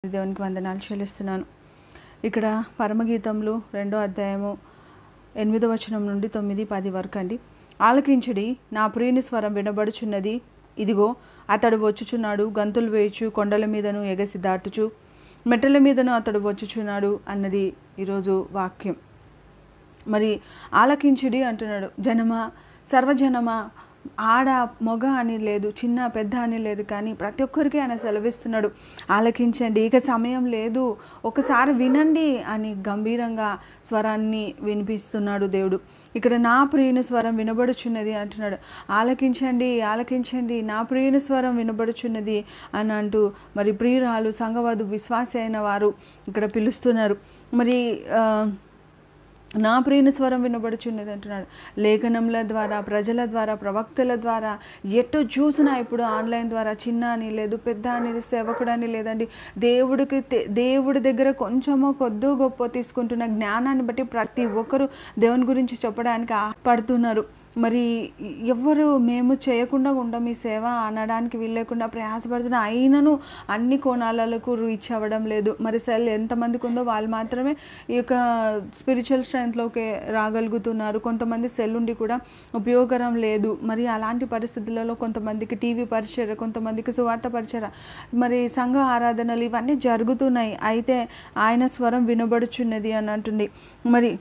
దేవునికి వందనాలు చెల్లిస్తున్నాను. ఇక్కడ పరమగీతంలో 2వ అధ్యాయము 8వ వచనం నుండి 9, 10 వరకు అండి. ఆలకించుడి, నా ప్రియుని స్వరం వినబడుచున్నది, ఇదిగో అతడు వచ్చుచున్నాడు, గంతులు వేయుచు కొండల మీదను ఎగసి దాటుచు మెట్టల మీదను అతడు వచ్చుచున్నాడు అన్నది ఈరోజు వాక్యం. మరి ఆలకించుడి అంటున్నాడు. జనమా, సర్వజనమా, ఆడ మొగ అని లేదు, చిన్న పెద్ద అని లేదు, కానీ ప్రతి ఒక్కరికి ఆయన సెలవిస్తున్నాడు, ఆలకించండి, ఇక సమయం లేదు, ఒకసారి వినండి అని గంభీరంగా స్వరాన్ని వినిపిస్తున్నాడు దేవుడు. ఇక్కడ నా ప్రియుని స్వరం వినబడుచున్నది అంటున్నాడు. ఆలకించండి, ఆలకించండి, నా ప్రియుని స్వరం వినబడుచున్నది అని అంటూ మరి ప్రియురాలు, సంఘవధు, విశ్వాసి అయిన వారు ఇక్కడ పిలుస్తున్నారు. మరి నా ప్రియుని స్వరం వినబడుచున్నది అంటున్నాడు. లేఖనముల ద్వారా, ప్రజల ద్వారా, ప్రవక్తల ద్వారా, ఎటు చూసినా ఇప్పుడు ఆన్లైన్ ద్వారా చిన్న అని లేదు, పెద్ద అనేది, సేవకుడు అని లేదండి, దేవుడి దగ్గర కొంచెమో కొద్దో గొప్ప తీసుకుంటున్న జ్ఞానాన్ని బట్టి ప్రతి ఒక్కరు దేవుని గురించి చెప్పడానికి పడుతున్నారు. మరి ఎవరు మేము చేయకుండా ఉంటాం ఈ సేవ అనడానికి వీల్లేకుండా ప్రయాసపడుతున్న, అయినను అన్ని కోణాలకు రీచ్ అవ్వడం లేదు. మరి సెల్ ఎంతమందికి ఉందో వాళ్ళు మాత్రమే ఈ యొక్క స్పిరిచువల్ స్ట్రెంగ్త్లోకి రాగలుగుతున్నారు. కొంతమంది సెల్ ఉండి కూడా ఉపయోగకరం లేదు. మరి అలాంటి పరిస్థితులలో కొంతమందికి టీవీ పరిచర్య, కొంతమందికి సువార్త పరిచర్య, మరి సంఘ ఆరాధనలు ఇవన్నీ జరుగుతున్నాయి. అయితే ఆయన స్వరం వినబడుచున్నది అని అంటుంది. మరి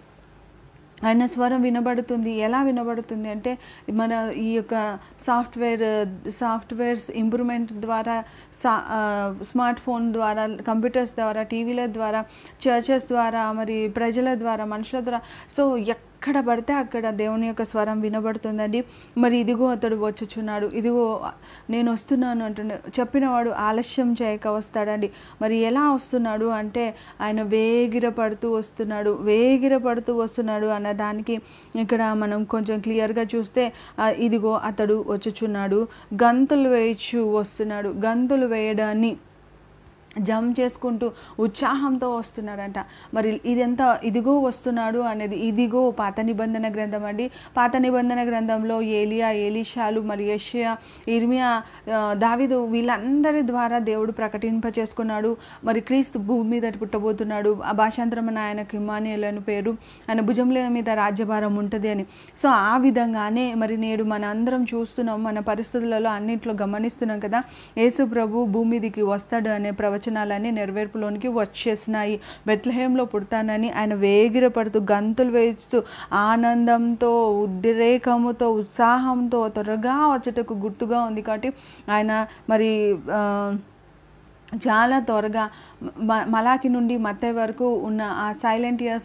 ఆయన స్వరం వినబడుతుంది. ఎలా వినబడుతుంది అంటే మన ఈ యొక్క సాఫ్ట్వేర్స్ ఇంప్రూవ్మెంట్ ద్వారా, స్మార్ట్ ఫోన్ ద్వారా, కంప్యూటర్స్ ద్వారా, టీవీల ద్వారా, చర్చెస్ ద్వారా, మరి ప్రజల ద్వారా, మనుషుల ద్వారా, సో ఎక్కడ పడితే అక్కడ దేవుని యొక్క స్వరం వినబడుతుందండి. మరి ఇదిగో అతడు వచ్చుచున్నాడు, ఇదిగో నేను వస్తున్నాను అంటున్నాడు. చెప్పినవాడు ఆలస్యం చేయక వస్తాడండి. మరి ఎలా వస్తున్నాడు అంటే ఆయన వేగిరపడుతూ వస్తున్నాడు అన్న దానికి ఇక్కడ మనం కొంచెం క్లియర్గా చూస్తే, ఇదిగో అతడు వచ్చుచున్నాడు, గంతులు వేయచ్చు వస్తున్నాడు. గంతులు వేయడాన్ని జంప్ చేసుకుంటూ ఉత్సాహంతో వస్తున్నాడంట. మరి ఇదిగో వస్తున్నాడు అనేది, ఇదిగో పాత నిబంధన గ్రంథం అండి. పాత నిబంధన గ్రంథంలో ఏలియా, ఎలీషాలు, మరి యెషయా, ఇర్మియా, దావీదు వీళ్ళందరి ద్వారా దేవుడు ప్రకటింప చేసుకున్నాడు. మరి క్రీస్తు భూమి మీద పుట్టబోతున్నాడు, ఆ భాషాంతరమైన ఆయనకు ఇమ్మానుయేలు అని పేరు, ఆయన భుజముల మీద రాజ్యభారం ఉంటుంది అని. సో ఆ విధంగానే మరి నేడు మన అందరం చూస్తున్నాం, మన పరిస్థితులలో అన్నింటిలో గమనిస్తున్నాం కదా, యేసు ప్రభు భూమి మీదికి వస్తాడు అనే ప్రవచనాలన్నీ నెరవేర్పులోనికి వచ్చేసినాయి. బెత్లెహేంలో పుడతానని ఆయన వేగిరపడుతూ, గంతులు వేస్తూ, ఆనందంతో, ఉద్రేకముతో, ఉత్సాహంతో త్వరగా వచ్చేటకు గుర్తుగా ఉంది. కాబట్టి ఆయన మరి చాలా త్వరగా మలాకి నుండి మత్తయి వరకు ఉన్న ఆ సైలెంట్ ఇయర్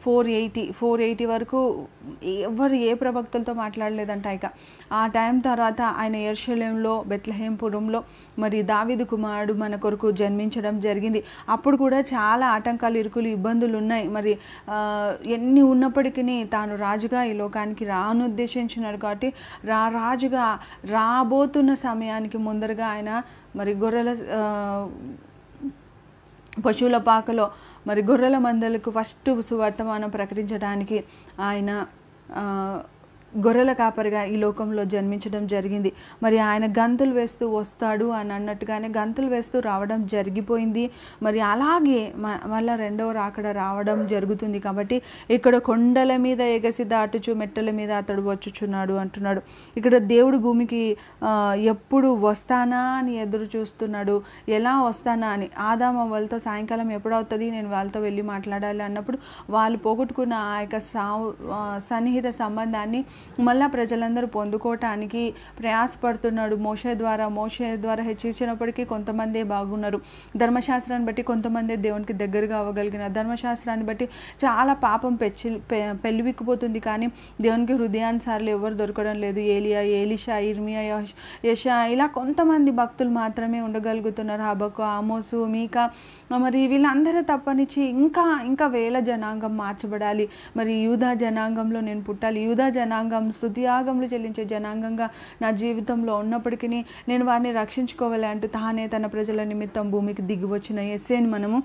480 వరకు ఎవరు ఏ ప్రవక్తలతో మాట్లాడలేదంట. ఇక ఆ టైం తర్వాత ఆయన యెరూషలేములో, బెత్లెహేంపురంలో మరి దావీదు కుమారుడు మన కొరకు జన్మించడం జరిగింది. అప్పుడు కూడా చాలా ఆటంకాలు, ఇరుకులు, ఇబ్బందులు ఉన్నాయి. మరి ఎన్ని ఉన్నప్పటికీ తాను రాజుగా ఈ లోకానికి రానుద్దేశించినాడు. కాబట్టి రాజుగా రాబోతున్న సమయానికి ముందరగా ఆయన మరి పశువుల పాకలో మరి గొర్రెల మందలకు ఫస్ట్ సువర్తమానం ప్రకటించడానికి ఆయన గొర్రెల కాపరిగా ఈ లోకంలో జన్మించడం జరిగింది. మరి ఆయన గంతులు వేస్తూ వస్తాడు అని అన్నట్టుగానే గంతులు వేస్తూ రావడం జరిగిపోయింది. మరి అలాగే మళ్ళీ రెండవ రాకడ రావడం జరుగుతుంది. కాబట్టి ఇక్కడ కొండల మీద ఎగసి దాటుచు మెట్టల మీద అతడు వచ్చుచున్నాడు అంటున్నాడు. ఇక్కడ దేవుడు భూమికి ఎప్పుడు వస్తానా అని ఎదురు చూస్తున్నాడు. ఎలా వస్తానా అని. ఆదాము వాళ్ళతో సాయంకాలం ఎప్పుడవుతుంది, నేను వాళ్ళతో వెళ్ళి మాట్లాడాలి అన్నప్పుడు వాళ్ళు పోగొట్టుకున్న ఆ యొక్క సన్నిహిత సంబంధాన్ని మళ్ళా ప్రజలందరూ పొందుకోవటానికి ప్రయాసపడుతున్నాడు. మోషే ద్వారా హెచ్చించినప్పటికీ కొంతమందే బాగున్నారు. ధర్మశాస్త్రాన్ని బట్టి కొంతమంది దేవునికి దగ్గరగా అవ్వగలిగిన, ధర్మశాస్త్రాన్ని బట్టి చాలా పాపం పెళ్ళివిక్కిపోతుంది. కానీ దేవునికి హృదయానుసార్లు ఎవరు దొరకడం లేదు. ఏలియా, ఎలీషా, ఇర్మియా, యెషయా ఇలా కొంతమంది భక్తులు మాత్రమే ఉండగలుగుతున్నారు. హబక్కు, ఆమోసు, మీకా, మరి వీళ్ళందరూ తప్పనిచ్చి ఇంకా వేల జనాంగం మార్చబడాలి. మరి యూదా జనాంగంలో నేను పుట్టాలి, యూదా జనాంగం స్తుతియాగములు చెల్లించే జనాంగంగా నా జీవితంలో ఉన్నప్పటికీ నేను వారిని రక్షించుకోవాలి అంటూ తానే తన ప్రజల నిమిత్తం భూమికి దిగి వచ్చిన యేసేని మనము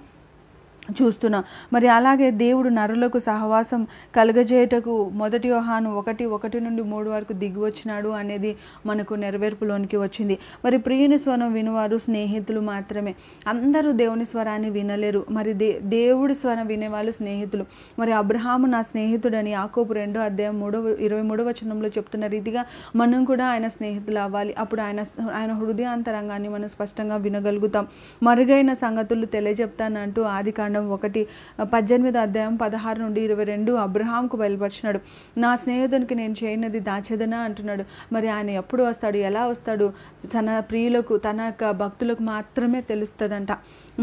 చూస్తున్నాం. మరి అలాగే దేవుడు నరులకు సహవాసం కలుగజేయటకు 1 యోహాను 1:1-3 వరకు దిగి వచ్చినాడు అనేది మనకు నెరవేర్పులోనికి వచ్చింది. మరి ప్రియుని స్వరం వినువారు స్నేహితులు మాత్రమే. అందరూ దేవుని స్వరాన్ని వినలేరు. మరి దేవుడి స్వరం వినేవాళ్ళు స్నేహితులు. మరి అబ్రహాము నా స్నేహితుడని యాకోబు 2:23 చెప్తున్న రీతిగా మనం కూడా ఆయన స్నేహితులు అవ్వాలి. అప్పుడు ఆయన హృదయాంతరంగాన్ని మనం స్పష్టంగా వినగలుగుతాం. మరుగైన సంగతులు తెలియజెప్తానంటూ ఆదికాండం 1:16-22 అబ్రహాంకు బయలుపరిచినాడు. నా స్నేహితునికి నేను చేయనది దాచేదనా అంటున్నాడు. మరి ఆయన ఎప్పుడు వస్తాడు, ఎలా వస్తాడు, తన ప్రియులకు తన యొక్క భక్తులకు మాత్రమే తెలుస్తుందంట.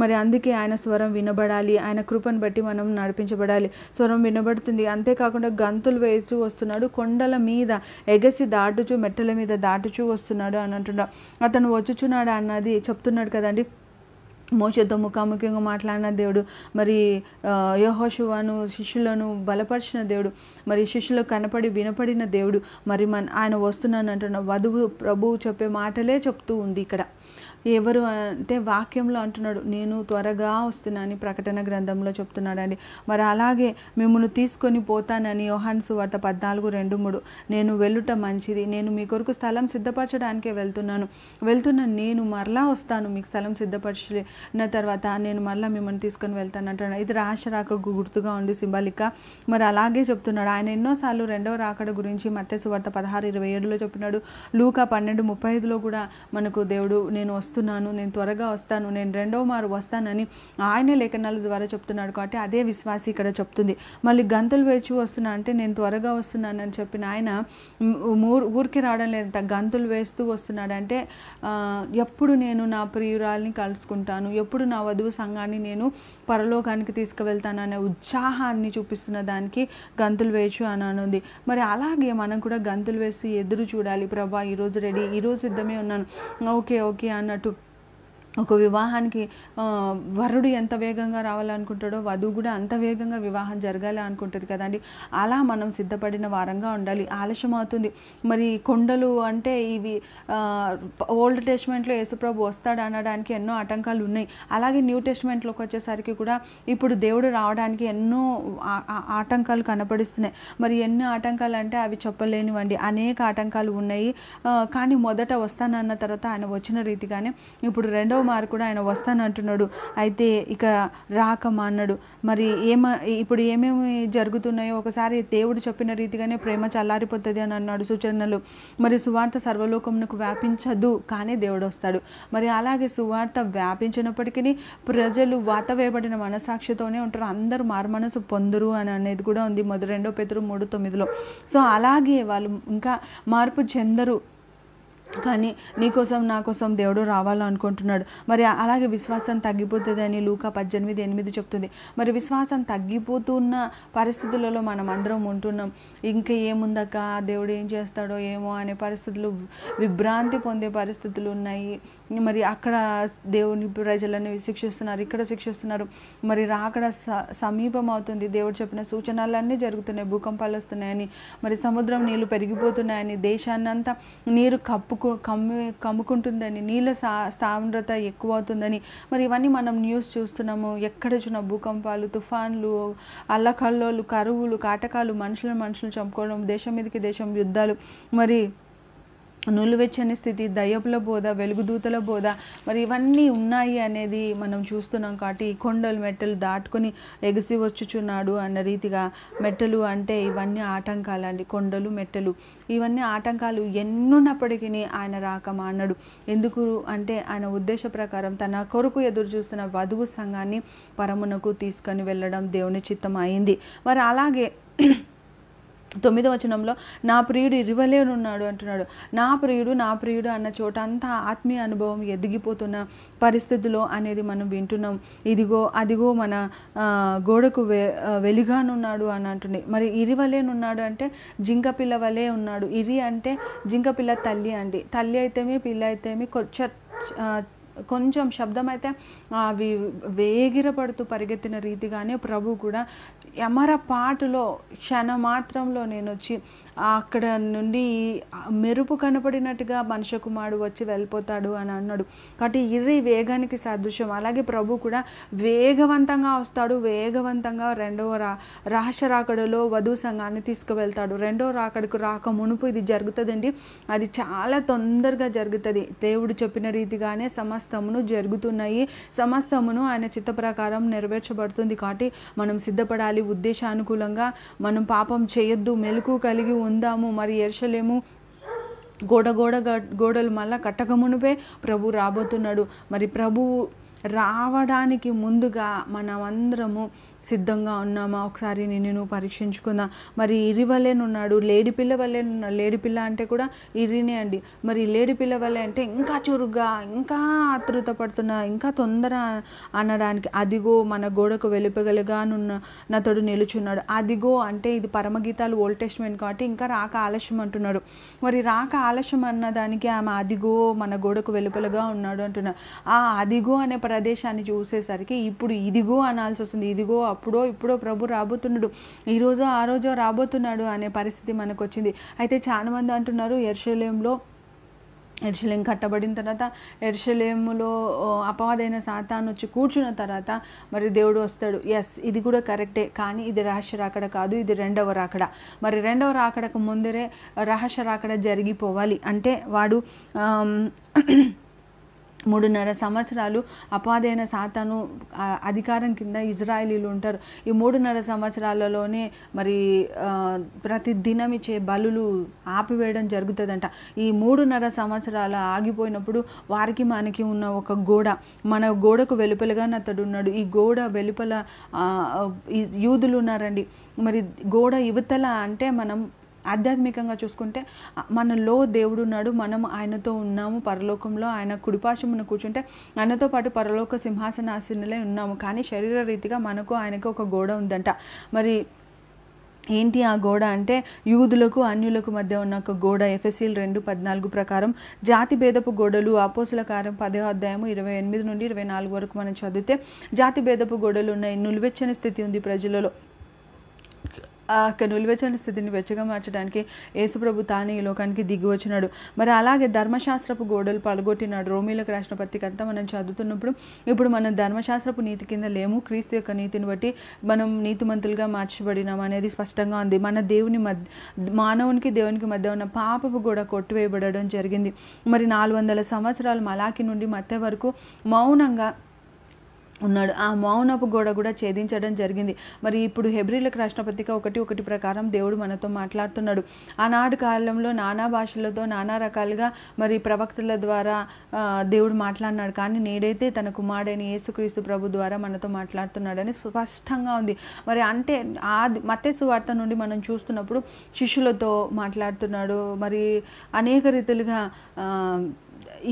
మరి అందుకే ఆయన స్వరం వినబడాలి. ఆయన కృపను బట్టి మనం నడిపించబడాలి. స్వరం వినబడుతుంది. అంతేకాకుండా గంతులు వేస్తూ వస్తున్నాడు, కొండల మీద ఎగసి దాటుచు మెట్టల మీద దాటుచూ వస్తున్నాడు అని అంటున్నాడు. అతను వచ్చుచున్నాడు అన్నది చెప్తున్నాడు కదండి. మోషేతో ముఖాముఖిగా మాట్లాడిన దేవుడు, మరి యెహోషువను శిష్యులను బలపరిచిన దేవుడు, మరి శిష్యులకు కనపడి వినపడిన దేవుడు. మరి ఆయన వస్తున్నాను అంటున్న వధువు ప్రభువు చెప్పే మాటలే చెప్తూ ఉంది ఇక్కడ. ఎవరు అంటే వాక్యంలో అంటున్నాడు, నేను త్వరగా వస్తున్నానని ప్రకటన గ్రంథంలో చెప్తున్నాడండి. మరి అలాగే మిమ్మల్ని తీసుకొని పోతానని యోహాను సువార్త 14:2-3 నేను వెళ్ళుట మంచిది, నేను మీ కొరకు స్థలం సిద్ధపరచడానికే వెళ్తున్నాను, నేను మరలా వస్తాను, మీకు స్థలం సిద్ధపరిచిన తర్వాత నేను మరలా మిమ్మల్ని తీసుకొని వెళ్తాను అంటున్నాడు. ఇది రాక గుర్తుగా ఉంది, సింబాలిక్గా. మరి అలాగే చెప్తున్నాడు. ఆయన ఎన్నోసార్లు రెండవ రాకడ గురించి మత్తయి సువార్త 16:27 చెప్పినాడు. లూకా 12:35 కూడా మనకు దేవుడు నేను త్వరగా వస్తాను, నేను రెండవ మారు వస్తానని ఆయన లేఖనాల ద్వారా చెప్తున్నాడు. కాబట్టి అదే విశ్వాసి ఇక్కడ చెప్తుంది. మళ్ళీ గంతులు వేచి వస్తున్నా అంటే నేను త్వరగా వస్తున్నానని చెప్పిన ఆయన ఊరికి రావడం లేదంట, గంతులు వేస్తూ వస్తున్నాడు. అంటే ఎప్పుడు నేను నా ప్రియురాల్ని కలుసుకుంటాను, ఎప్పుడు నా వధువు సంఘాన్ని నేను పరలోకానికి తీసుకువెళ్తాననే ఉత్సాహాన్ని చూపిస్తున్న దానికి గంతులు వేయచ్చు అని అనుంది. మరి అలాగే మనం కూడా గంతులు వేసి ఎదురు చూడాలి. ప్రభా ఈరోజు రెడీ, ఈరోజు సిద్ధమే ఉన్నాను, ఓకే అన్నట్టు. ఒక వివాహానికి వరుడు ఎంత వేగంగా రావాలనుకుంటాడో వధువు కూడా అంత వేగంగా వివాహం జరగాలి అనుకుంటుంది కదండి. అలా మనం సిద్ధపడిన వారంగా ఉండాలి. ఆలస్యం అవుతుంది. మరి కొండలు అంటే ఇవి ఓల్డ్ టెస్ట్మెంట్లో యేసుప్రభు వస్తాడు అనడానికి ఎన్నో ఆటంకాలు ఉన్నాయి. అలాగే న్యూ టెస్ట్మెంట్లోకి వచ్చేసరికి కూడా ఇప్పుడు దేవుడు రావడానికి ఎన్నో ఆటంకాలు కనపడిస్తున్నాయి. మరి ఎన్ని ఆటంకాలు అంటే అవి చెప్పలేనివండి, అనేక ఆటంకాలు ఉన్నాయి. కానీ మొదట వస్తానన్న తర్వాత ఆయన వచ్చిన రీతిగానే ఇప్పుడు రెండవ మారు కూడా ఆయన వస్తానంటున్నాడు. అయితే ఇక రాకమా అన్నాడు. మరి ఇప్పుడు ఏమేమి జరుగుతున్నాయో ఒకసారి దేవుడు చెప్పిన రీతిగానే ప్రేమ చల్లారిపోతుంది అని అన్నాడు సూచనలు. మరి సువార్త సర్వలోకమునకు వ్యాపించదు, కానీ దేవుడు వస్తాడు. మరి అలాగే సువార్త వ్యాపించినప్పటికీ ప్రజలు వాత వేయబడిన మనసాక్షితోనే ఉంటారు, అందరూ మారుమనసు పొందురు అని అనేది కూడా ఉంది 2 పేతురు 3:9. సో అలాగే వాళ్ళు ఇంకా మార్పు చెందరు, కానీ నీకోసం నా కోసం దేవుడు రావాలనుకుంటున్నాడు. మరి అలాగే విశ్వాసం తగ్గిపోతుంది అని లూకా 18:8 చెప్తుంది. మరి విశ్వాసం తగ్గిపోతున్న పరిస్థితులలో మనం అందరం ఉంటున్నాం. ఇంకా ఏముందక్క, దేవుడు ఏం చేస్తాడో ఏమో అనే పరిస్థితులు, విభ్రాంతి పొందే పరిస్థితులు ఉన్నాయి. మరి అక్కడ దేవుని ప్రజలను శిక్షిస్తున్నారు, ఇక్కడ శిక్షిస్తున్నారు. మరి రాకడ సమీపం అవుతుంది. దేవుడు చెప్పిన సూచనలన్నీ జరుగుతున్నాయి. భూకంపాలు వస్తున్నాయని, మరి సముద్రం నీళ్లు పెరిగిపోతున్నాయని, దేశాన్నంతా నీరు కమ్ముకుంటుందని, నీళ్ళ సాంద్రత ఎక్కువ అవుతుందని, మరి ఇవన్నీ మనం న్యూస్ చూస్తున్నాము. ఎక్కడ చూసిన భూకంపాలు, తుఫాన్లు, అల్లకల్లోలు, కరువులు, కాటకాలు, మనుషులు చంపుకోవడం, దేశం మీదకి దేశం యుద్ధాలు, మరి నులువెచ్చని స్థితి, దయ్యపుల బోధ, వెలుగుదూతల బోధ, మరి ఇవన్నీ ఉన్నాయి అనేది మనం చూస్తున్నాం. కాబట్టి కొండలు మెట్టలు దాటుకొని ఎగిసి వచ్చుచున్నాడు అన్న రీతిగా, మెట్టలు అంటే ఇవన్నీ ఆటంకాలు అండి. కొండలు మెట్టలు ఇవన్నీ ఆటంకాలు ఎన్నున్నప్పటికీ ఆయన రాకమా అన్నాడు. ఎందుకు అంటే ఆయన ఉద్దేశ ప్రకారం తన కొరకు ఎదురు చూస్తున్న వధువు సంఘాన్ని పరమునకు తీసుకొని వెళ్ళడం దేవుని చిత్తం అయింది. మరి అలాగే 9వ వచనంలో నా ప్రియుడు ఇరువలేనున్నాడు అంటున్నాడు. నా ప్రియుడు అన్న చోట అంతా ఆత్మీయ అనుభవం ఎదిగిపోతున్న పరిస్థితుల్లో అనేది మనం వింటున్నాం. అదిగో మన గోడకు వెలుగానున్నాడు అని అంటుంది. మరి ఇరివలేనున్నాడు అంటే జింక పిల్ల వలే ఉన్నాడు. ఇరి అంటే జింక పిల్ల తల్లి అండి. తల్లి అయితేమి పిల్ల అయితేమి కొంచెం శబ్దం అయితే అవి వేగిరపడుతూ పరిగెత్తిన రీతిగానే ప్రభు కూడా యమర పాటులో క్షణమాత్రంలో నేను వచ్చి అక్కడ నుండి మెరుపు కనపడినట్టుగా మనుష్య కుమారుడు వచ్చి వెళ్ళిపోతాడు అని అన్నాడు. కాబట్టి ఇర్రి వేగానికి సాదృశ్యం. అలాగే ప్రభు కూడా వేగవంతంగా వస్తాడు, వేగవంతంగా రెండవ రహస్య రాకడలో వధువు సంఘాన్ని తీసుకువెళ్తాడు. రెండవ రాకడకు రాక మునుపు ఇది జరుగుతుందండి. అది చాలా తొందరగా జరుగుతుంది. దేవుడు చెప్పిన రీతిగానే సమస్తమును జరుగుతున్నాయి, సమస్తమును ఆయన చిత్త ప్రకారం నెరవేర్చబడుతుంది. కాబట్టి మనం సిద్ధపడాలి, ఉద్దేశానుకూలంగా మనం పాపం చేయొద్దు, మెలకు కలిగి ఉందాము. మరి యెరూషలేము గోడలు మళ్ళా కట్టకమునుపే ప్రభు రాబోతున్నాడు. మరి ప్రభువు రావడానికి ముందుగా మనమందరము సిద్ధంగా ఉన్నామా ఒకసారి నిన్ను పరీక్షించుకుందాం. మరి ఇరి వల్లేనున్నాడు, లేడి పిల్ల వల్లేనున్నాడు. లేడి పిల్ల అంటే కూడా ఇరినే అండి. మరి లేడి పిల్ల వల్లే అంటే ఇంకా చురుగ్గా, ఇంకా ఆతృత పడుతున్నా, ఇంకా తొందర అనడానికి. అదిగో మన గోడకు వెలుపగలుగానున్న నతడు నిలుచున్నాడు. అదిగో అంటే ఇది పరమగీతాలు ఓల్డ్ టెస్ట్మెంట్ కాబట్టి ఇంకా రాక ఆలస్యం అంటున్నాడు. మరి రాక ఆలస్యం అన్నదానికి ఆమె అదిగో మన గోడకు వెలుపలగా ఉన్నాడు అంటున్నాడు. ఆ అదిగో అనే ప్రదేశాన్ని చూసేసరికి ఇప్పుడు ఇదిగో అనాల్సి వస్తుంది. ఇదిగో అప్పుడో ఇప్పుడో ప్రభు రాబోతున్నాడు, ఈరోజో ఆ రోజో రాబోతున్నాడు అనే పరిస్థితి మనకు వచ్చింది. అయితే చాలా మంది అంటున్నారు యెరూషలేం కట్టబడిన తర్వాత, యెరూషలేములో అపవాదైన సాతాను వచ్చి కూర్చున్న తర్వాత మరి దేవుడు వస్తాడు. ఎస్, ఇది కూడా కరెక్టే. కానీ ఇది రహస్య రాకడ కాదు, ఇది రెండవ రాకడ. మరి రెండవ రాకడకు ముందరే రహస్య రాకడ జరిగిపోవాలి. అంటే వాడు 3.5 సంవత్సరాలు అపవాదైన సాతాను అధికారం కింద ఇజ్రాయేలీలు ఉంటారు. ఈ 3.5 సంవత్సరాలలోనే మరి ప్రతి దినం ఇచ్చే బలులు ఆపివేయడం జరుగుతుందంట. ఈ 3.5 సంవత్సరాలు ఆగిపోయినప్పుడు వారికి మనకి ఉన్న ఒక గోడ, మన గోడకు వెలుపలగా అతడు ఉన్నాడు. ఈ గోడ వెలుపల యూదులు ఉన్నారండి. మరి గోడ యువతల అంటే మనం ఆధ్యాత్మికంగా చూసుకుంటే మనలో దేవుడు ఉన్నాడు, మనం ఆయనతో ఉన్నాము. పరలోకంలో ఆయన కుడిపార్శ్వమున కూర్చుంటే ఆయనతో పాటు పరలోక సింహాసనాసీనులై ఉన్నాము. కానీ శరీర రీతిగా మనకు ఆయనకు ఒక గోడ ఉందంట. మరి ఏంటి ఆ గోడ అంటే యూదులకు అన్యులకు మధ్య ఉన్న ఒక గోడ. ఎఫెసీయులు 2:14 ప్రకారం జాతి భేదపు గోడలు. అపోస్తుల కార్యం 10వ అధ్యాయము 28 నుండి 24 వరకు మనం చదివితే జాతి భేదపు గోడలు ఉన్నాయి. నులివెచ్చని స్థితి ఉంది ప్రజలలో. ఆ నిలువెచ్చని స్థితిని వెచ్చగా మార్చడానికి యేసుప్రభు తానే ఈ లోకానికి దిగి వచ్చినాడు. మరి అలాగే ధర్మశాస్త్రపు గోడలు పలగొట్టినాడు. రోమీలకు రాసిన పత్రిక అంతా మనం చదువుతున్నప్పుడు ఇప్పుడు మనం ధర్మశాస్త్రపు నీతి కింద లేము, క్రీస్తు యొక్క నీతిని బట్టి మనం నీతిమంతులుగా మార్చబడినాం అనేది స్పష్టంగా ఉంది. మన మానవునికి దేవునికి మధ్య ఉన్న పాపపు గోడ కొట్టివేయబడడం జరిగింది. మరి 400 సంవత్సరాలు మలాకి నుండి మత్తయి వరకు మౌనంగా ఉన్నాడు. ఆ మౌనపు గోడ కూడా ఛేదించడం జరిగింది. మరి ఇప్పుడు హెబ్రీలకు రాసిన పత్రిక 1:1 ప్రకారం దేవుడు మనతో మాట్లాడుతున్నాడు. ఆనాటి కాలంలో నానా భాషలతో నానా రకాలుగా మరి ప్రవక్తల ద్వారా దేవుడు మాట్లాడినాడు. కానీ నేడైతే తన కుమారుడైన యేసుక్రీస్తు ప్రభు ద్వారా మనతో మాట్లాడుతున్నాడని స్పష్టంగా ఉంది. మరి అంటే మత్తయి సువార్త నుండి మనం చూస్తున్నప్పుడు శిష్యులతో మాట్లాడుతున్నాడు. మరి అనేక రీతిలుగా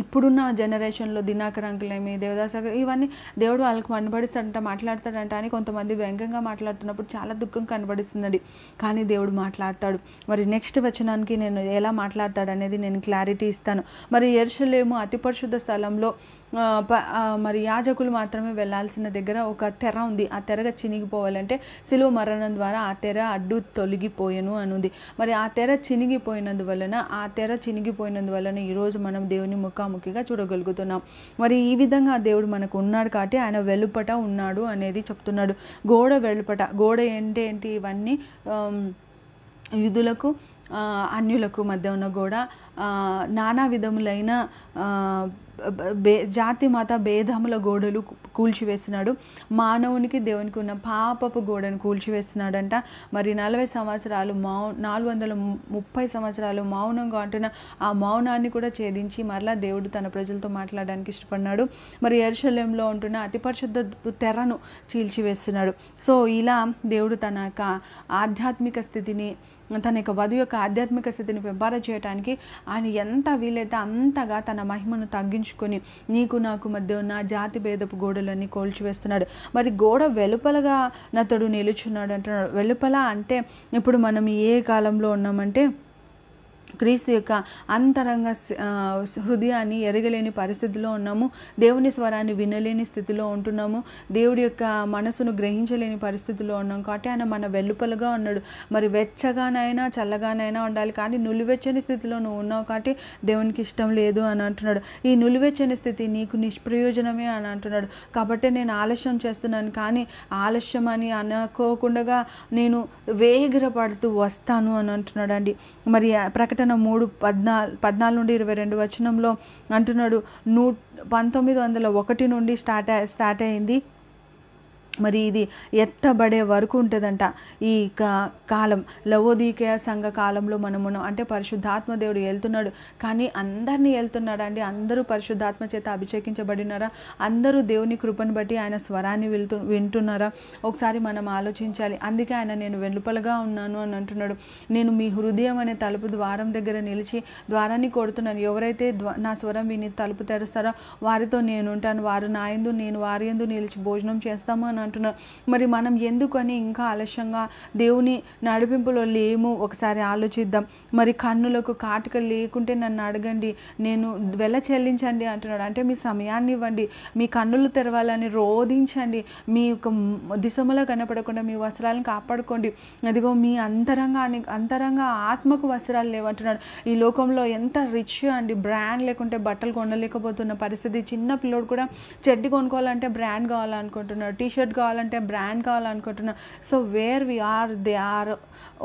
ఇప్పుడున్న జనరేషన్లో దినాకర్ అంకులేమి, దేవదాస్ ఇవన్నీ దేవుడు వాళ్ళకి కనబడిస్తాడంట, మాట్లాడతాడంట అని కొంతమంది వ్యంగ్యంగా మాట్లాడుతున్నప్పుడు చాలా దుఃఖం కనబడిస్తుందండి. కానీ దేవుడు మాట్లాడతాడు. మరి నెక్స్ట్ వచనానికి నేను ఎలా మాట్లాడతాడు అనేది నేను క్లారిటీ ఇస్తాను. మరి యెరూషలేము అతి పరిశుద్ధ స్థలంలో మరి యాజకులు మాత్రమే వెళ్ళాల్సిన దగ్గర ఒక తెర ఉంది. ఆ తెరగా చినిగిపోవాలంటే శిలువ మరణం ద్వారా ఆ తెర అడ్డు తొలగిపోయెను అని ఉంది. మరి ఆ తెర చినిగిపోయినందువలన ఈరోజు మనం దేవుని ముఖాముఖిగా చూడగలుగుతున్నాం. మరి ఈ విధంగా దేవుడు మనకు ఉన్నాడు కాబట్టి ఆయన వెలుపట ఉన్నాడు అనేది చెప్తున్నాడు. గోడ వెలుపట, గోడ ఏంటి ఇవన్నీ యూదులకు అన్యులకు మధ్య ఉన్న గోడ. నానా విధములైన జాతి మత భేదముల గోడలు కూల్చివేస్తున్నాడు. మానవునికి దేవునికి ఉన్న పాపపు గోడను కూల్చివేస్తున్నాడంట. మరి 40 సంవత్సరాలు 430 సంవత్సరాలు మౌనంగా అంటున్న ఆ మౌనాన్ని కూడా ఛేదించి మరలా దేవుడు తన ప్రజలతో మాట్లాడడానికి ఇష్టపడినాడు. మరి యెరూషలేములో ఉంటున్న అతి పరిశుద్ధ తెరను చీల్చివేస్తున్నాడు. సో ఇలా దేవుడు తన యొక్క ఆధ్యాత్మిక స్థితిని, తన యొక్క వధువు యొక్క ఆధ్యాత్మిక స్థితిని పెంపార చేయడానికి ఆయన ఎంత వీలైతే అంతగా తన మహిమను తగ్గించుకొని నీకు నాకు మధ్య ఉన్న జాతి భేదపు గోడలన్నీ కోల్చివేస్తున్నాడు. మరి గోడ వెలుపలగా నతడు నిలుచున్నాడు అంటున్నాడు. వెలుపల అంటే ఇప్పుడు మనం ఏ కాలంలో ఉన్నామంటే క్రీస్తు యొక్క అంతరంగ హృదయాన్ని ఎరగలేని పరిస్థితిలో ఉన్నాము. దేవుని స్వరాన్ని వినలేని స్థితిలో ఉంటున్నాము. దేవుడి యొక్క మనసును గ్రహించలేని పరిస్థితిలో ఉన్నాం కాబట్టి ఆయన మన వెలుపలుగా ఉన్నాడు. మరి వెచ్చగానైనా చల్లగానైనా ఉండాలి, కానీ నులివెచ్చని స్థితిలో నువ్వు ఉన్నావు కాబట్టి దేవునికి ఇష్టం లేదు అని అంటున్నాడు. ఈ నులివెచ్చని స్థితి నీకు నిష్ప్రయోజనమే అని అంటున్నాడు. కాబట్టి నేను ఆలస్యం చేస్తున్నాను, కానీ ఆలస్యం అని అనుకోకుండా నేను వేగిరపడుతూ వస్తాను అని అంటున్నాడు అండి. మరి ప్రకటన 3:14 నుండి 22 వచనంలో అంటున్నాడు, 1901 నుండి స్టార్ట్ అయింది. మరి ఇది ఎత్తబడే వరకు ఉంటుందంట ఈ కాలం. లవోదీకయ సంఘ కాలంలో మనము అంటే పరిశుద్ధాత్మ దేవుడు వెళ్తున్నాడు, కానీ అందరినీ వెళ్తున్నాడు అండి. అందరూ పరిశుద్ధాత్మ చేత అభిషేకించబడినారా? అందరూ దేవుని కృపను బట్టి ఆయన స్వరాన్ని వింటున్నారా? ఒకసారి మనం ఆలోచించాలి. అందుకే ఆయన నేను వెలుపలగా ఉన్నాను అని అంటున్నాడు. నేను మీ హృదయం అనే తలుపు ద్వారం దగ్గర నిలిచి ద్వారాన్ని కొడుతున్నాను. ఎవరైతే నా స్వరం విని తలుపు తెరుస్తారో వారితో నేను ఉంటాను, వారు నా యందు నేను వారి యందు నిలిచి భోజనం చేస్తాము అని అంటున్నారు. మరి మనం ఎందుకని ఇంకా ఆలస్యంగా దేవుని నడిపింపులో లేము? ఒకసారి ఆలోచిద్దాం. మరి కన్నులకు కాటుక లేకుంటే నన్ను అడగండి, నేను వెల చెల్లించండి అంటున్నాడు. అంటే మీ సమయాన్ని ఇవ్వండి, మీ కన్నులు తెరవాలని రోధించండి, మీ యొక్క దిశములో కనపడకుండా మీ వస్త్రాలను కాపాడుకోండి. అదిగో మీ అంతరంగ ఆత్మకు వస్త్రాలు లేవంటున్నాడు. ఈ లోకంలో ఎంత రిచ్ అండి, బ్రాండ్ లేకుంటే బట్టలు కొనలేకపోతున్న పరిస్థితి. చిన్న పిల్లోడు కూడా చెడ్డి కొనుక్కోవాలంటే బ్రాండ్ కావాలనుకుంటున్నాడు, టీషర్ట్ కావాలంటే బ్రాండ్ కావాలనుకుంటున్నాడు. So where we are, they are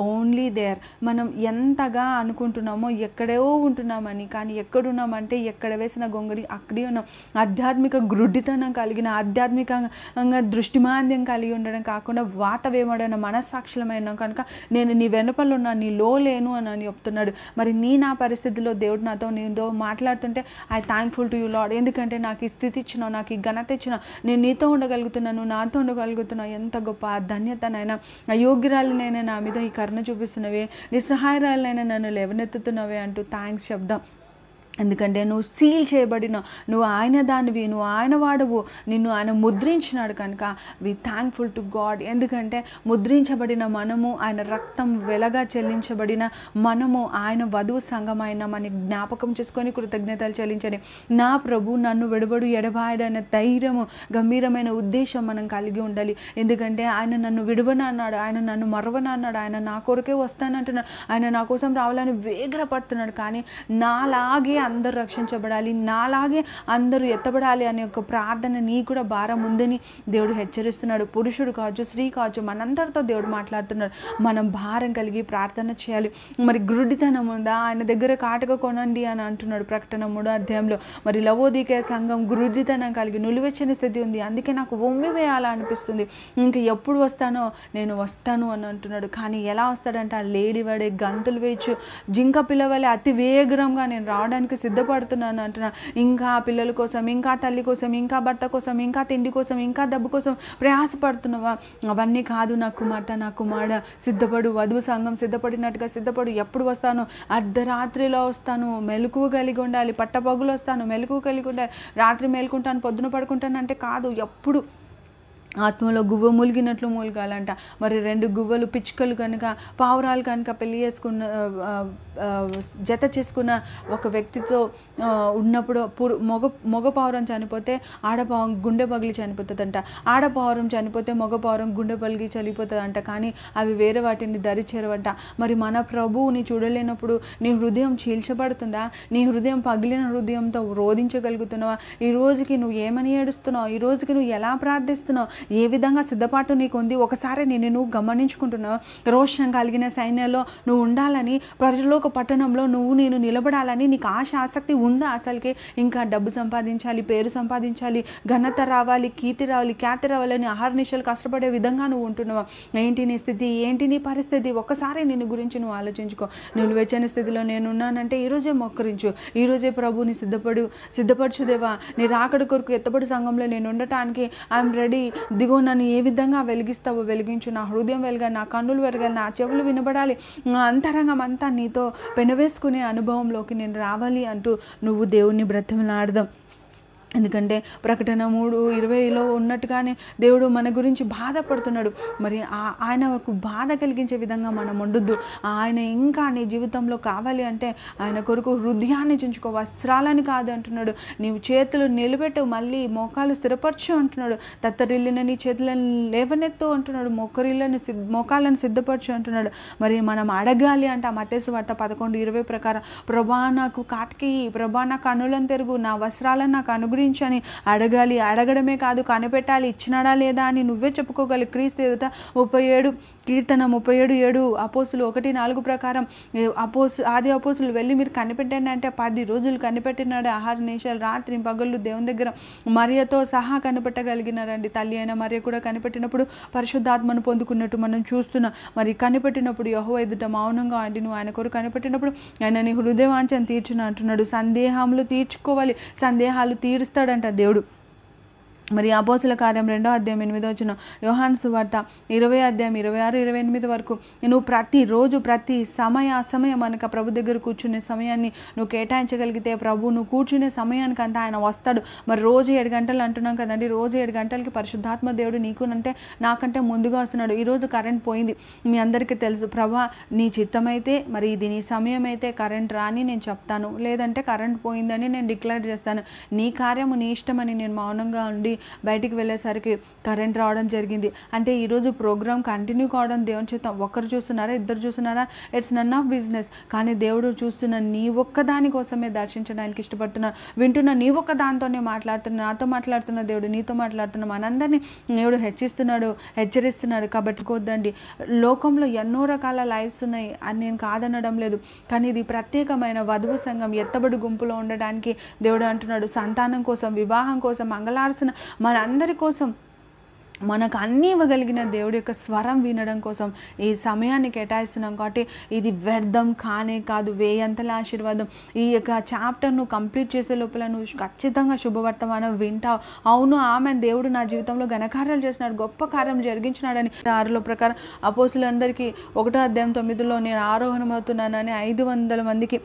only there. మనం ఎంతగా అనుకుంటున్నామో ఎక్కడో ఉంటున్నామని, కానీ ఎక్కడున్నామంటే ఎక్కడ వేసిన గొంగడి అక్కడే ఉన్నాం. ఆధ్యాత్మిక గ్రుడ్డితనం కలిగిన, ఆధ్యాత్మికంగా దృష్టిమాంద్యం కలిగి ఉండడం కాకుండా వాత వేయబడిన మనస్సాక్షులమైన కనుక నేను నీ వెనుపలు ఉన్నా, నీలో లేను అని చెప్తున్నాడు. మరి నా పరిస్థితిలో దేవుడు నీతో మాట్లాడుతుంటే I thankful to you lord. ఎందుకంటే నాకు ఈ స్థితి ఇచ్చినావు, నాకు ఈ ఘనత ఇచ్చినావు, నేను నీతో ఉండగలుగుతున్నాను, నాతో ఉండగలుగుతున్నావు. ఎంత గొప్ప ధన్యతనైనా. అయోగ్యురాలినైనా నా మీద ఈ కరుణ చూపిస్తున్నవే, నిస్సహాయరాలైనా నన్ను లేవనెత్తుతున్నవే అంటూ థ్యాంక్స్ చెప్దాం. ఎందుకంటే నువ్వు సీల్ చేయబడిన, నువ్వు ఆయన దానివి, నువ్వు ఆయన వాడవు, నిన్ను ఆయన ముద్రించినాడు కనుక వి థ్యాంక్ఫుల్ టు గాడ్. ఎందుకంటే ముద్రించబడిన మనము, ఆయన రక్తం వెలగా చెల్లించబడిన మనము, ఆయన వధువు సంఘమైన మన జ్ఞాపకం చేసుకొని కృతజ్ఞతలు చెల్లించండి. నా ప్రభు నన్ను విడబడు ఎడబాయడనే ధైర్యము, గంభీరమైన ఉద్దేశం మనం కలిగి ఉండాలి. ఎందుకంటే ఆయన నన్ను విడవనన్నాడు, ఆయన నన్ను మరవనన్నాడు, ఆయన నా కొరకే వస్తానంటున్నాడు, ఆయన నా కోసం రావాలని వేగరపడుతున్నాడు. కానీ నాలాగే అందరూ రక్షించబడాలి, నాలాగే అందరూ ఎత్తబడాలి అనే ఒక ప్రార్థన నీ కూడా భారం ఉందని దేవుడు హెచ్చరిస్తున్నాడు. పురుషుడు కావచ్చు, స్త్రీ కావచ్చు, మనందరితో దేవుడు మాట్లాడుతున్నాడు. మనం భారం కలిగి ప్రార్థన చేయాలి. మరి గ్రుడ్డితనం ఉందా? ఆయన దగ్గర కాటుక కొనండి అని అంటున్నాడు ప్రకటన 3వ అధ్యాయంలో. మరి లవోదీకయ సంఘం గ్రుడ్డితనం కలిగి నులివెచ్చని స్థితి ఉంది. అందుకే నాకు ఒమ్మి వేయాలా అనిపిస్తుంది, ఇంకా ఎప్పుడు వస్తానో నేను వస్తాను అని అంటున్నాడు. కానీ ఎలా వస్తాడంటే ఆ లేడివాడే గంతులు వేయచ్చు, జింక పిల్లవలే అతి వేగంగా నేను రావడానికి సిద్ధపడుతున్నాను అంటున్నా. ఇంకా పిల్లల కోసం, ఇంకా తల్లి కోసం, ఇంకా భర్త కోసం, ఇంకా తిండి కోసం, ఇంకా డబ్బు కోసం ప్రయాసపడుతున్నావా? అవన్నీ కాదు నా కుమార్తె, నా కుమారుడ, సిద్ధపడు, వధువు సంఘం సిద్ధపడినట్టుగా సిద్ధపడు. ఎప్పుడు వస్తాను? అర్ధరాత్రిలో వస్తాను, మెలకువ కలిగి ఉండాలి. పట్టపగులు వస్తాను, మెలకువ కలిగి ఉండాలి. రాత్రి మేలుకుంటాను, పొద్దున పడుకుంటాను అంటే కాదు, ఎప్పుడు ఆత్మలో గువ్వ మూలిగినట్లు మూలగాలంట. మరి 2 గువ్వలు పిచ్చుకలు కనుక, పావురాలు కనుక పెళ్లి చేసుకున్న జత చేసుకున్న ఒక వ్యక్తితో ఉన్నప్పుడు మగ పావురం చనిపోతే ఆడపావురం గుండె పగిలి చనిపోతుందంట, ఆడపావురం చనిపోతే మగ పావురం గుండె పగిలి చనిపోతుందంట. కానీ అవి వేరే వాటిని దరి చేరవంట. మరి మన ప్రభువుని చూడలేనప్పుడు నీ హృదయం చీల్చబడుతుందా? నీ హృదయం పగిలిన హృదయంతో రోధించగలుగుతున్నావా? ఈ రోజుకి నువ్వు ఏమని ఏడుస్తున్నావు? ఈ రోజుకి నువ్వు ఎలా ప్రార్థిస్తున్నావు? ఏ విధంగా సిద్ధపాటు నీకు ఉంది? ఒకసారి నువ్వు గమనించుకుంటున్నావు. రోషం కలిగిన సైన్యంలో నువ్వు ఉండాలని, ప్రజలోక పట్టణంలో నేను నిలబడాలని నీకు ఆశ, ఆసక్తి ఉందా? అసలుకి ఇంకా డబ్బు సంపాదించాలి, పేరు సంపాదించాలి, ఘనత రావాలి, కీర్తి రావాలి, ఖ్యాతి రావాలని అహర్నిశలు కష్టపడే విధంగా నువ్వు ఉంటున్నావా? ఏంటి నీ స్థితి? ఏంటి నీ పరిస్థితి? ఒక్కసారి నిన్ను గురించి నువ్వు ఆలోచించుకో. నువ్వు వెచ్చని స్థితిలో నేనున్నానంటే ఈరోజే మొక్కరించు, ఈరోజే ప్రభుని సిద్ధపరచుదేవా. నీ రాకడ కొరకు ఎత్తబడి సంఘంలో నేను ఉండటానికి ఐఎమ్ రెడీ. దిగో నన్ను ఏ విధంగా వెలిగిస్తావో వెలిగించు. నా హృదయం వెలగాలి, నా కన్నులు వెలగాలి, నా చెవులు వినబడాలి, నా అంతరంగం అంతా నీతో పెనవేసుకునే అనుభవంలోకి నేను రావాలి అంటూ నువ్వు దేవుణ్ణి బ్రతిమలాడదాం. ఎందుకంటే ప్రకటన 3:20లో ఉన్నట్టుగానే దేవుడు మన గురించి బాధపడుతున్నాడు. మరి ఆయనకు బాధ కలిగించే విధంగా మనం ఉండొద్దు. ఆయన ఇంకా నీ జీవితంలో కావాలి అంటే ఆయన కొరకు హృదయాన్ని చుంచుకో, వస్త్రాలని కాదు అంటున్నాడు. నీవు చేతులు నిలబెట్టు, మళ్ళీ మోకాలు స్థిరపరచు అంటున్నాడు. తత్తరిల్లిన నీ చేతులను లేవనెత్తు అంటున్నాడు. మోకాలను సిద్ధపరచు అంటున్నాడు. మరి మనం అడగాలి అంటే ఆ మత్తయి సువార్త 11:20 ప్రకారం ప్రభా నాకు కాటికి, ప్రభా నా కన్నులను తెరుగు, నా వస్త్రాలను నాకు అనుగ్రహించని అడగాలి. అడగడమే కాదు, కనిపెట్టాలి. ఇచ్చినాడా లేదా అని నువ్వే చెప్పుకోగలి. క్రీస్తు ఎదుట 37 కీర్తన 37:7 అపోస్తులు 1:4 ప్రకారం ఆది అపోస్తులు వెళ్ళి మీరు కనిపెట్టండి అంటే 10 రోజులు కనిపెట్టినాడు. ఆహార నిమిషాలు రాత్రి పగళ్ళు దేవుని దగ్గర మరియతో సహా కనిపెట్టగలిగినారండి. తల్లి అయిన మరియ కూడా కనిపెట్టినప్పుడు పరిశుద్ధాత్మను పొందుకున్నట్టు మనం చూస్తున్నాం. మరి కనిపెట్టినప్పుడు యెహోవా ఎదుట మౌనంగా అండి నువ్వు ఆయన కొరకు కనిపెట్టినప్పుడు ఆయన నీ హృదయవాంఛను తీర్చును అంటున్నాడు. సందేహములు తీర్చుకోవాలి, సందేహాలు తీరుస్తాడంట దేవుడు. మరి అపోస్తుల కార్యం 2వ అధ్యాయం 8వ వచనం, యోహాను సువార్త 20వ అధ్యాయం 26-28 వరకు నువ్వు ప్రతిరోజు ప్రతి అసమయం మనకు ప్రభు దగ్గర కూర్చునే సమయాన్ని నువ్వు కేటాయించగలిగితే ప్రభు నువ్వు కూర్చునే సమయానికి అంతా ఆయన వస్తాడు. మరి రోజు 7 గంటలు అంటున్నాం కదండి. రోజు 7 గంటలకి పరిశుద్ధాత్మ దేవుడు నీకునంటే నాకంటే ముందుగా వస్తున్నాడు. ఈరోజు కరెంట్ పోయింది, మీ అందరికీ తెలుసు. ప్రభా నీ చిత్తమైతే మరి ఇది నీ సమయం అయితే కరెంట్ రాని నేను చెప్తాను, లేదంటే కరెంట్ పోయిందని నేను డిక్లేర్ చేస్తాను. నీ కార్యము నీ ఇష్టమని నేను మౌనంగా ఉండి బయటికి వెళ్ళేసరికి కరెంట్ రావడం జరిగింది. అంటే ఈరోజు ప్రోగ్రామ్ కంటిన్యూ కావడం దేవుని చేత. ఒకరు చూస్తున్నారా, ఇద్దరు చూస్తున్నారా, ఇట్స్ నన్ ఆఫ్ బిజినెస్. కానీ దేవుడు చూస్తున్న నీ ఒక్కదాని కోసమే దర్శించడానికి ఇష్టపడుతున్నా, వింటున్న నీ ఒక్క దాంతోనే మాట్లాడుతున్నా, నాతో మాట్లాడుతున్న దేవుడు, నీతో మాట్లాడుతున్న మనందరినీ దేవుడు హెచ్చిస్తున్నాడు, హెచ్చరిస్తున్నాడు. కాబట్టి కోద్దండి, లోకంలో ఎన్నో రకాల లైఫ్స్ ఉన్నాయి అని నేను కాదనడం లేదు. కానీ ఇది ప్రత్యేకమైన వధువు సంఘం, ఎత్తబడి గుంపులో ఉండడానికి దేవుడు అంటున్నాడు. సంతానం కోసం, వివాహం కోసం, మంగళార్చన మనందరి కోసం, మనకు అన్నీ ఇవ్వగలిగిన దేవుడి యొక్క స్వరం వినడం కోసం ఈ సమయాన్ని కేటాయిస్తున్నాం. కాబట్టి ఇది వ్యర్థం కానే కాదు, వేయంతల ఆశీర్వాదం. ఈ యొక్క చాప్టర్ను కంప్లీట్ చేసే లోపల నువ్వు ఖచ్చితంగా శుభవర్తమానం వింటావు. అవును ఆమె దేవుడు నా జీవితంలో ఘనకార్యాలు చేసినాడు, గొప్ప కార్యం జరిగించినాడని. 6లో ప్రకారం అపోస్తులందరికీ 1వ అధ్యాయం 9లో నేను ఆరోహణమవుతున్నానని 500 మందికి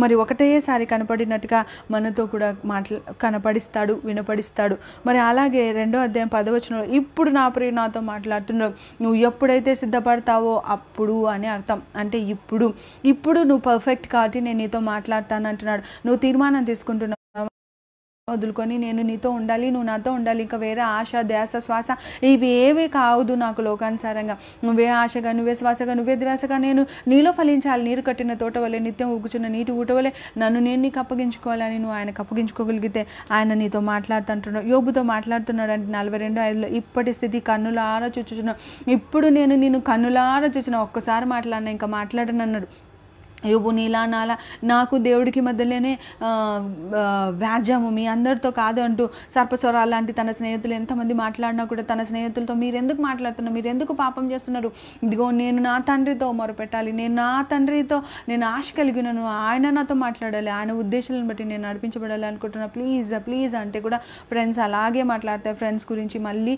మరి ఒకటేసారి కనపడినట్టుగా మనతో కూడా కనపడిస్తాడు, వినపడిస్తాడు. మరి అలాగే 2వ అధ్యాయం 10వ వచనంలో ఇప్పుడు నా ప్రియుడు నాతో మాట్లాడుతున్నావు, నువ్వు ఎప్పుడైతే సిద్ధపడతావో అప్పుడు అని అర్థం. అంటే ఇప్పుడు నువ్వు పర్ఫెక్ట్ కాబట్టి నేను నీతో మాట్లాడతాను అంటున్నాడు. నువ్వు తీర్మానం తీసుకుంటున్నావు, వదులుకొని నేను నీతో ఉండాలి, నువ్వు నాతో ఉండాలి, ఇంకా వేరే ఆశ, ధ్యాస, శ్వాస ఇవి ఏవి కావద్దు నాకు లోకానుసారంగా. నువ్వే ఆశగా, నువ్వే శ్వాసగా, నువ్వే ధ్యాసగా నేను నీలో ఫలించాలి. నీరు కట్టిన తోట వలె, నిత్యం ఊగుచున్న నీటి ఊట వలె నన్ను నేను నీకు అప్పగించుకోవాలని నువ్వు ఆయనకు అప్పగించుకోగలిగితే ఆయన నీతో మాట్లాడుతుంటున్నాడు. యోబుతో మాట్లాడుతున్నాడు అంటే 42:5లో ఇప్పటి స్థితి కన్నులారా చూచుచున్నావు, ఇప్పుడు నేను నిన్ను కన్నులారా చూచున్నా, ఒక్కసారి మాట్లాడినా ఇంకా మాట్లాడనన్నాడు. యోబు నీలా నాలా నాకు దేవుడికి మధ్యలోనే వ్యాజ్యము, మీ అందరితో కాదు అంటూ సర్పస్వరాలు లాంటి తన స్నేహితులు ఎంతమంది మాట్లాడినా కూడా తన స్నేహితులతో మీరు ఎందుకు మాట్లాడుతున్నారు, మీరు ఎందుకు పాపం చేస్తున్నారు, ఇదిగో నేను నా తండ్రితో మొరపెట్టాలి, నేను నా తండ్రితో నేను ఆశ కలిగినను, ఆయన నాతో మాట్లాడాలి, ఆయన ఉద్దేశాలను బట్టి నేను నడిపించబడాలి అనుకుంటున్నా, ప్లీజ్ అంటే కూడా ఫ్రెండ్స్ అలాగే మాట్లాడతాయి. ఫ్రెండ్స్ గురించి మళ్ళీ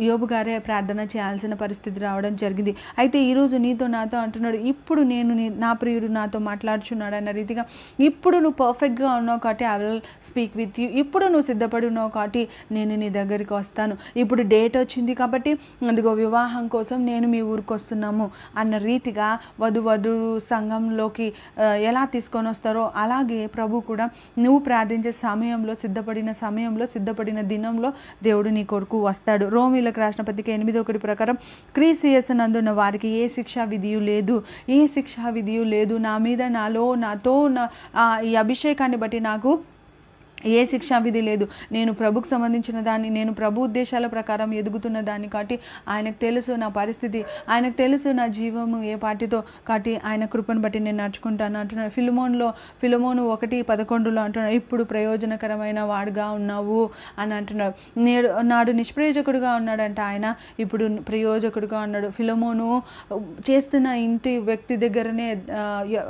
యోబు గారే ప్రార్థన చేయాల్సిన పరిస్థితి రావడం జరిగింది. అయితే ఈరోజు నీతో నాతో అంటున్నాడు, ఇప్పుడు నేను నా ప్రియుడు నాతో మాట్లాడుచున్నాడు అన్న రీతిగా ఇప్పుడు నువ్వు పర్ఫెక్ట్గా ఉన్నావు కాబట్టి I will speak with you, ఇప్పుడు నువ్వు సిద్ధపడి ఉన్నావు కాబట్టి నేను నీ దగ్గరికి వస్తాను, ఇప్పుడు డేట్ వచ్చింది కాబట్టి అందుకో వివాహం కోసం నేను మీ ఊరికి వస్తున్నాము అన్న రీతిగా వధువు సంఘంలోకి ఎలా తీసుకొని వస్తారో అలాగే ప్రభు కూడా నువ్వు ప్రార్థించే సమయంలో, సిద్ధపడిన దినంలో దేవుడు నీ కొరకు వస్తాడు. రోమీయులకు రాసిన పత్రిక 8:1 ప్రకారం క్రీస్తు యేసునందున్న వారికి ఏ శిక్షా విధియు లేదు, నా మీద నాతో ఈ అభిషేకాన్ని బట్టి నాకు ఏ శిక్షా విధి లేదు. నేను ప్రభుకు సంబంధించిన దాన్ని, నేను ప్రభు ఉద్దేశాల ప్రకారం ఎదుగుతున్న దాన్ని కాబట్టి ఆయనకు తెలుసు నా పరిస్థితి, ఆయనకు తెలుసు నా జీవము ఏ పాటితో కాబట్టి ఆయన కృపను బట్టి నేను నడుచుకుంటాను అంటున్నాడు. ఫిలమోను 1:11 అంటున్నాడు, ఇప్పుడు ప్రయోజనకరమైన వాడుగా ఉన్నావు అని అంటున్నాడు. నాడు నిష్ప్రయోజకుడుగా ఉన్నాడంట, ఆయన ఇప్పుడు ప్రయోజకుడుగా ఉన్నాడు. ఫిలమోను చేస్తున్న ఇంటి వ్యక్తి దగ్గరనే,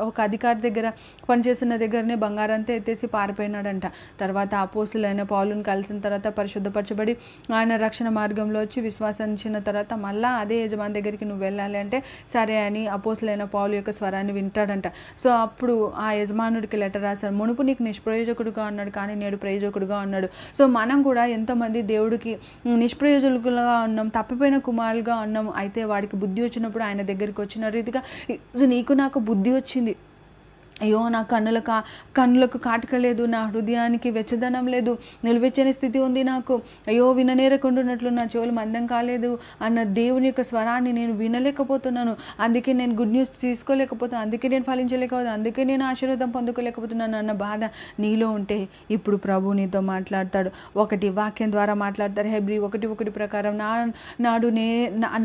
ఒక అధికారి దగ్గర పనిచేస్తున్న దగ్గరనే బంగారంతా ఎత్తేసి పారిపోయినాడంట. తర్వాత అపోస్తులైన పౌలుని కలిసిన తర్వాత పరిశుద్ధపరచబడి ఆయన రక్షణ మార్గంలో వచ్చి విశ్వాసించిన తర్వాత మళ్ళీ అదే యజమాని దగ్గరికి నువ్వు వెళ్ళాలి అంటే సరే అని అపోస్తులైన పౌలు యొక్క స్వరాన్ని వింటాడంట. సో అప్పుడు ఆ యజమానుడికి లెటర్ రాశాడు, మునుపు నీకు నిష్ప్రయోజకుడుగా ఉన్నాడు కానీ నేడు ప్రయోజకుడుగా ఉన్నాడు. సో మనం కూడా ఎంతమంది దేవుడికి నిష్ప్రయోజకులుగా ఉన్నాం, తప్పిపోయిన కుమారులుగా ఉన్నాం. అయితే వాడికి బుద్ధి వచ్చినప్పుడు ఆయన దగ్గరికి వచ్చిన రీతిగా నీకు నాకు బుద్ధి వచ్చింది, అయ్యో నా కన్నులకు కాటిక లేదు, నా హృదయానికి వెచ్చదనం లేదు, నిలువెచ్చని స్థితి ఉంది నాకు, అయ్యో విననేరకుండాన్నట్లు నా చెవులు మందం కాలేదు అన్న దేవుని యొక్క స్వరాన్ని నేను వినలేకపోతున్నాను, అందుకే నేను గుడ్ న్యూస్ తీసుకోలేకపోతున్నాను, అందుకే నేను ఫలించలేకపోతున్నాను, అందుకే నేను ఆశీర్వాదం పొందుకోలేకపోతున్నాను అన్న బాధ నీలో ఉంటే ఇప్పుడు ప్రభు నీతో మాట్లాడతాడు. ఒకటి వాక్యం ద్వారా మాట్లాడతారు. హెబ్రీ 1:1 ప్రకారం నాడు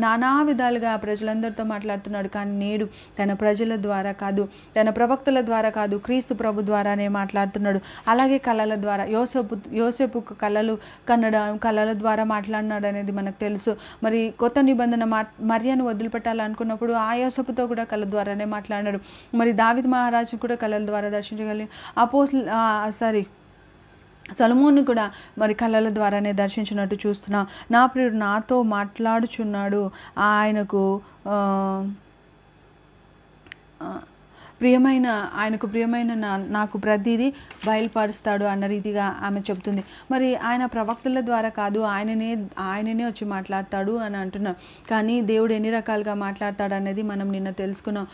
నానా విధాలుగా ప్రజలందరితో మాట్లాడుతున్నాడు, కానీ నేడు తన ప్రజల ద్వారా కాదు, తన ప్రవక్తల ద్వారా కాదు, క్రీస్తు ప్రభు ద్వారానే మాట్లాడుతున్నాడు. అలాగే కళల ద్వారా యోసేపు కళల ద్వారా మాట్లాడినాడు అనేది మనకు తెలుసు. మరి కొత్త నిబంధన మరియను వదిలిపెట్టాలనుకున్నప్పుడు ఆ యోసేపుతో కూడా కళ ద్వారానే మాట్లాడినాడు. మరి దావీదు మహారాజు కూడా కళల ద్వారా దర్శించగలి సొలొమోను కూడా మరి కళల ద్వారానే దర్శించినట్టు చూస్తున్నాం. నా ప్రియుడు నాతో మాట్లాడుచున్నాడు, ఆయనకు ప్రియమైన నాకు ప్రతిదీ బయలుపరుస్తాడు అన్న రీతిగా ఆమె చెబుతుంది. మరి ఆయన ప్రవక్తల ద్వారా కాదు, ఆయననే వచ్చి మాట్లాడతాడు అని అంటున్నాం. కానీ దేవుడు ఎన్ని రకాలుగా మాట్లాడతాడు అనేది మనం నిన్న తెలుసుకున్నాం.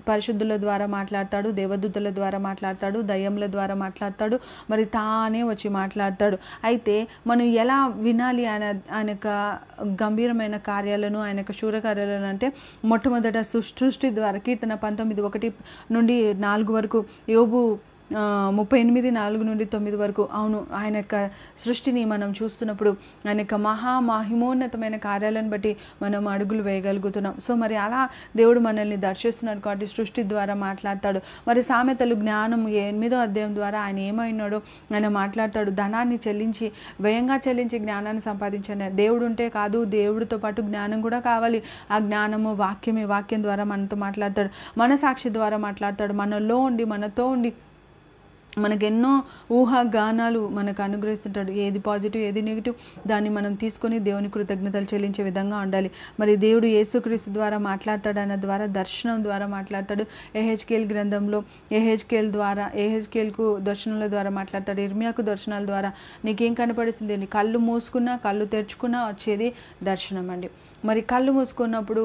పరిశుద్ధుల ద్వారా మాట్లాడతాడు, దేవదూతల ద్వారా మాట్లాడతాడు, దయ్యముల ద్వారా మాట్లాడతాడు, మరి తానే వచ్చి మాట్లాడతాడు. అయితే మనం ఎలా వినాలి ఆయన యొక్క గంభీరమైన కార్యాలను, ఆయన యొక్క శూర కార్యాలను అంటే మొట్టమొదట సృష్టి ద్వారా కీర్తన 19:1 నుండి 4 వరకు, యోబు 38:4 నుండి 9 వరకు. అవును, ఆయన యొక్క సృష్టిని మనం చూస్తున్నప్పుడు ఆయన యొక్క మహిమోన్నతమైన కార్యాలను బట్టి మనం అడుగులు వేయగలుగుతున్నాం. సో మరి అలా దేవుడు మనల్ని దర్శిస్తున్నాడు కాబట్టి సృష్టి ద్వారా మాట్లాడతాడు. మరి సామెతలు జ్ఞానం 8వ అధ్యాయం ద్వారా ఆయన ఏమైనాడో ఆయన మాట్లాడతాడు. ధనాన్ని వ్యయంగా చెల్లించి జ్ఞానాన్ని సంపాదించాను. దేవుడు ఉంటే కాదు, దేవుడితో పాటు జ్ఞానం కూడా కావాలి. ఆ జ్ఞానము వాక్యం ద్వారా మనతో మాట్లాడతాడు, మన సాక్షి ద్వారా మాట్లాడతాడు, మనతో ఉండి మనకెన్నో ఊహాగానాలు మనకు అనుగ్రహిస్తుంటాడు. ఏది పాజిటివ్ ఏది నెగిటివ్ దాన్ని మనం తీసుకొని దేవుని కృతజ్ఞతలు చెల్లించే విధంగా ఉండాలి. మరి దేవుడు యేసుక్రీస్తు ద్వారా మాట్లాడతాడు అన్న ద్వారా దర్శనం ద్వారా మాట్లాడతాడు. ఎహెచ్కేల్ గ్రంథంలో ఎహెచ్కేల్కు దర్శనాల ద్వారా మాట్లాడతాడు. ఇర్మియాకు దర్శనాల ద్వారా నీకేం కనపడుతుంది, నీ కళ్ళు మూసుకున్నా కళ్ళు తెరుచుకున్నా వచ్చేది దర్శనం అండి. మరి కళ్ళు మూసుకున్నప్పుడు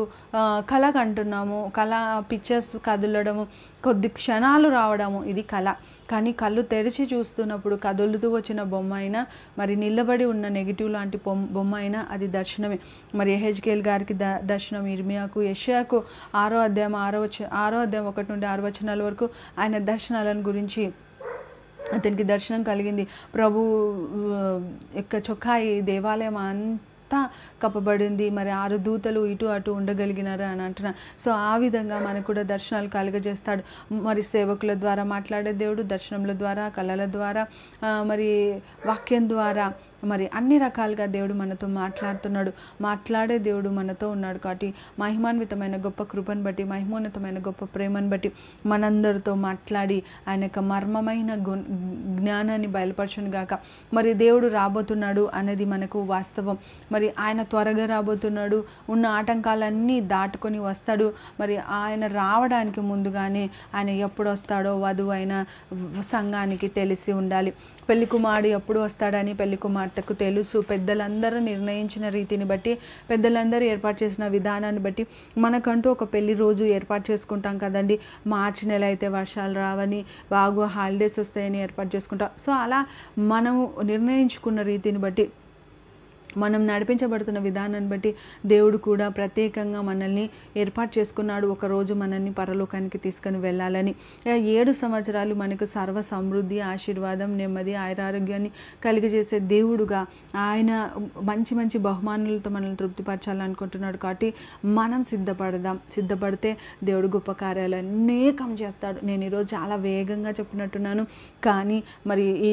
కళ కంటున్నాము, కళ పిక్చర్స్ కదలడము, కొద్ది క్షణాలు రావడము, ఇది కళ. కానీ కళ్ళు తెరిచి చూస్తున్నప్పుడు కదులుతూ వచ్చిన బొమ్మ అయినా, మరి నిలబడి ఉన్న నెగిటివ్ లాంటి బొమ్మ అయినా అది దర్శనమే. మరి ఎహెచ్కేల్ గారికి దర్శనం, ఇర్మియాకు, యెషయాకు 6వ అధ్యాయం 1 నుండి 6 వచనాల వరకు ఆయన దర్శనాలను గురించి అతనికి దర్శనం కలిగింది. ప్రభు యొక్క చొక్కాయి దేవాలయం అంతా కప్పబడింది, మరి 6 దూతలు ఇటు అటు ఉండగలిగినారు అని అంటున్నారు. సో ఆ విధంగా మనకు కూడా దర్శనాలు కలుగజేస్తాడు. మరి సేవకుల ద్వారా మాట్లాడే దేవుడు, దర్శనముల ద్వారా, కళల ద్వారా, మరి వాక్యం ద్వారా, మరి అన్ని రకాలుగా దేవుడు మనతో మాట్లాడుతున్నాడు. మాట్లాడే దేవుడు మనతో ఉన్నాడు కాబట్టి మహిమాన్వితమైన గొప్ప కృపను బట్టి, మహిమోన్నతమైన గొప్ప ప్రేమను బట్టి మనందరితో మాట్లాడి ఆయన యొక్క మర్మమైన జ్ఞానాన్ని బయలుపరచును గాక. మరి దేవుడు రాబోతున్నాడు అనేది మనకు వాస్తవం. మరి ఆయన త్వరగా రాబోతున్నాడు, ఉన్న ఆటంకాలన్నీ దాటుకొని వస్తాడు. మరి ఆయన రావడానికి ముందుగానే ఆయన ఎప్పుడు వస్తాడో వధువు అయిన సంఘానికి తెలిసి ఉండాలి. పెళ్లి కుమారుడు ఎప్పుడు వస్తాడని పెళ్లి కుమార్తెకు తెలుసు. పెద్దలందరూ నిర్ణయించిన రీతిని బట్టి, పెద్దలందరూ ఏర్పాటు చేసిన విధానాన్ని బట్టి మనకంటూ ఒక పెళ్లి రోజు ఏర్పాటు చేసుకుంటాం కదండి. మార్చి నెల అయితే వర్షాలు రావని, బాగా హాలిడేస్ వస్తాయని ఏర్పాటు చేసుకుంటాం. సో అలా మనము నిర్ణయించుకున్న రీతిని బట్టి, మనం నడిపించబడుతున్న విధానాన్ని బట్టి దేవుడు కూడా ప్రత్యేకంగా మనల్ని ఏర్పాటు చేసుకున్నాడు, ఒకరోజు మనల్ని పరలోకానికి తీసుకొని వెళ్ళాలని. 7 సంవత్సరాలు మనకు సర్వ సమృద్ధి, ఆశీర్వాదం, నెమ్మది, ఆయురారోగ్యాన్ని కలిగజేసే దేవుడుగా ఆయన మంచి మంచి బహుమానులతో మనల్ని తృప్తిపరచాలనుకుంటున్నాడు. కాబట్టి మనం సిద్ధపడితే దేవుడు గొప్ప కార్యాలు అనేకం చేస్తాడు. నేను ఈరోజు చాలా వేగంగా చెప్పినట్టున్నాను, కానీ మరి ఈ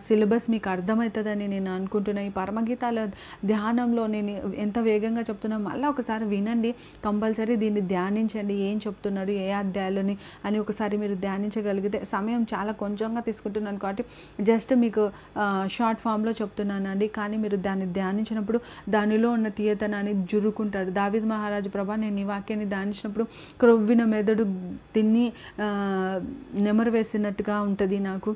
సిలబస్ మీకు అర్థమవుతుందని నేను అనుకుంటున్నాను. ఈ పరమగీతాల ధ్యానంలో నేను ఎంత వేగంగా చెప్తున్నా మళ్ళీ ఒకసారి వినండి, కంపల్సరీ దీన్ని ధ్యానించండి, ఏం చెప్తున్నాడు, ఏ అధ్యాయాలని అని ఒకసారి మీరు ధ్యానించగలిగితే. సమయం చాలా కొంచెంగా తీసుకుంటున్నాను కాబట్టి జస్ట్ మీకు షార్ట్ ఫామ్లో చెప్తున్నానండి, కానీ మీరు దాన్ని ధ్యానించినప్పుడు దానిలో ఉన్న తీయతనాన్ని జురుకుంటాడు. దావీదు మహారాజు, ప్రభా నేను ఈ వాక్యాన్ని ధ్యానించినప్పుడు క్రొవ్విన మెదడు తిని నెమరు వేసినట్టుగా ఉంటుంది నాకు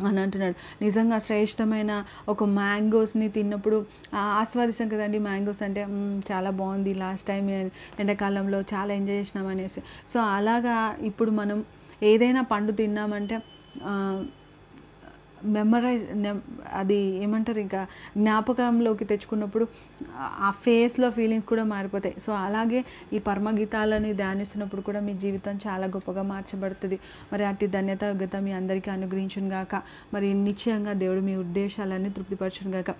అని అంటున్నాడు. నిజంగా శ్రేష్టమైన ఒక మ్యాంగోస్ని తిన్నప్పుడు ఆస్వాదిస్తాం కదండి. మ్యాంగోస్ అంటే చాలా బాగుంది, లాస్ట్ టైం ఎండాకాలంలో చాలా ఎంజాయ్ చేసినాం అనేసి. సో అలాగా ఇప్పుడు మనం ఏదైనా పండు తిన్నామంటే అది ఏమంటారు, ఇంకా జ్ఞాపకంలోకి తెచ్చుకున్నప్పుడు ఆ ఫేస్లో ఫీలింగ్స్ కూడా మారిపోతాయి. సో అలాగే ఈ పరమగీతాలని ధ్యానిస్తున్నప్పుడు కూడా మీ జీవితం చాలా గొప్పగా మార్చబడుతుంది. మరి అట్టి ధన్యత యోగ్యత మీ అందరికీ అనుగ్రహించును గాక. మరి నిశ్చయంగా దేవుడు మీ ఉద్దేశాలన్నీ తృప్తిపరచును గాక.